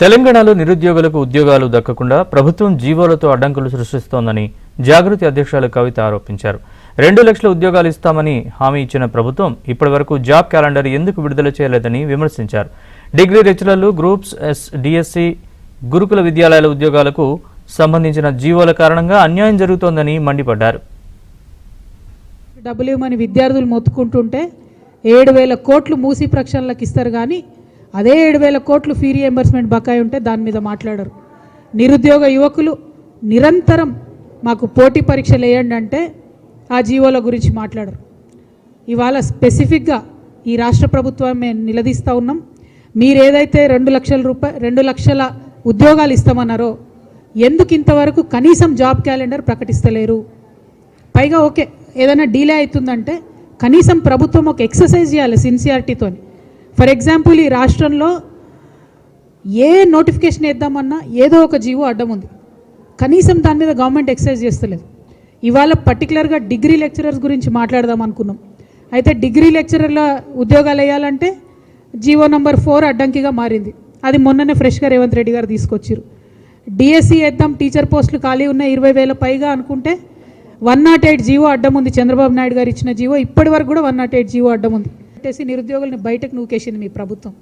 తెలంగాణలో నిరుద్యోగులకు ఉద్యోగాలు దక్కకుండా ప్రభుత్వం జీవోలతో అడ్డంకులు సృష్టిస్తోందని జాగృతి అధ్యక్షురాలు కవిత ఆరోపించారు. 2 లక్షల ఉద్యోగాలు ఇస్తామని హామీ ఇచ్చిన ప్రభుత్వం ఇప్పటివరకు జాబ్ క్యాలెండర్ ఎందుకు విడుదల చేయలేదని విమర్శించారు. డిగ్రీ లెక్చరర్లు, గ్రూప్స్ ఎస్, డిఎస్సి, గురుకుల విద్యాలయాల ఉద్యోగాలకు సంబంధించిన జీవోల కారణంగా అన్యాయం జరుగుతోందని మండిపడ్డారు. డబ్బులు ఇవ్వమని విద్యార్థులు మొత్తుకుంటుంటే 7,000 కోట్లు మూసి ప్రక్షాళనలకు ఇస్తారు, కానీ అదే 7,000 కోట్లు ఫీ రియంబర్స్మెంట్ బకాయి ఉంటే దాని మీద మాట్లాడరు. నిరుద్యోగ యువకులు నిరంతరం మాకు పోటీ పరీక్షలు వేయండి అంటే ఆ జీవోల గురించి మాట్లాడరు. ఇవాళ స్పెసిఫిక్గా ఈ రాష్ట్ర ప్రభుత్వం మేము నిలదీస్తూ ఉన్నాం. మీరు ఏదైతే 2 లక్షల ఉద్యోగాలు ఇస్తామన్నారో ఎందుకు ఇంతవరకు కనీసం జాబ్ క్యాలెండర్ ప్రకటిస్తలేరు? పైగా ఓకే, ఏదైనా డీలే అవుతుందంటే కనీసం ప్రభుత్వం ఒక ఎక్సర్సైజ్ చేయాలి సిన్సియారిటీతో. ఫర్ ఎగ్జాంపుల్, ఈ రాష్ట్రంలో ఏ నోటిఫికేషన్ వేద్దామన్నా ఏదో ఒక జీవో అడ్డం ఉంది. కనీసం దాని మీద గవర్నమెంట్ ఎక్సర్సైజ్ చేస్తలేదు. ఇవాళ పర్టికులర్గా డిగ్రీ లెక్చరర్స్ గురించి మాట్లాడదాం అనుకున్నాం. అయితే డిగ్రీ లెక్చరర్ల ఉద్యోగాలు వేయాలంటే జీవో నంబర్ 4 అడ్డంకిగా మారింది. అది మొన్ననే ఫ్రెష్గా రేవంత్ రెడ్డి గారు తీసుకొచ్చారు. డిఎస్సి వేద్దాం, టీచర్ పోస్టులు ఖాళీ ఉన్నాయి 20,000 పైగా అనుకుంటే 108 జీవో అడ్డం ఉంది. చంద్రబాబు నాయుడు గారు ఇచ్చిన జీవో ఇప్పటి వరకు కూడా 108 జీవో అడ్డం ఉంది. పెట్టేసి నిరుద్యోగుల్ని బయటకు నూకేసింది మీ ప్రభుత్వం.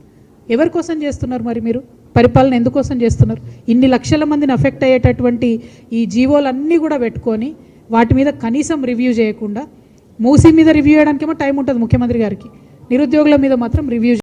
ఎవరి కోసం చేస్తున్నారు మరి? మీరు పరిపాలన ఎందుకోసం చేస్తున్నారు? ఇన్ని లక్షల మందిని అఫెక్ట్ అయ్యేటటువంటి ఈ జీవోలన్నీ కూడా పెట్టుకొని వాటి మీద కనీసం రివ్యూ చేయకుండా, మూసీ మీద రివ్యూ చేయడానికేమో టైం ఉంటుంది ముఖ్యమంత్రి గారికి, నిరుద్యోగుల మీద మాత్రం రివ్యూ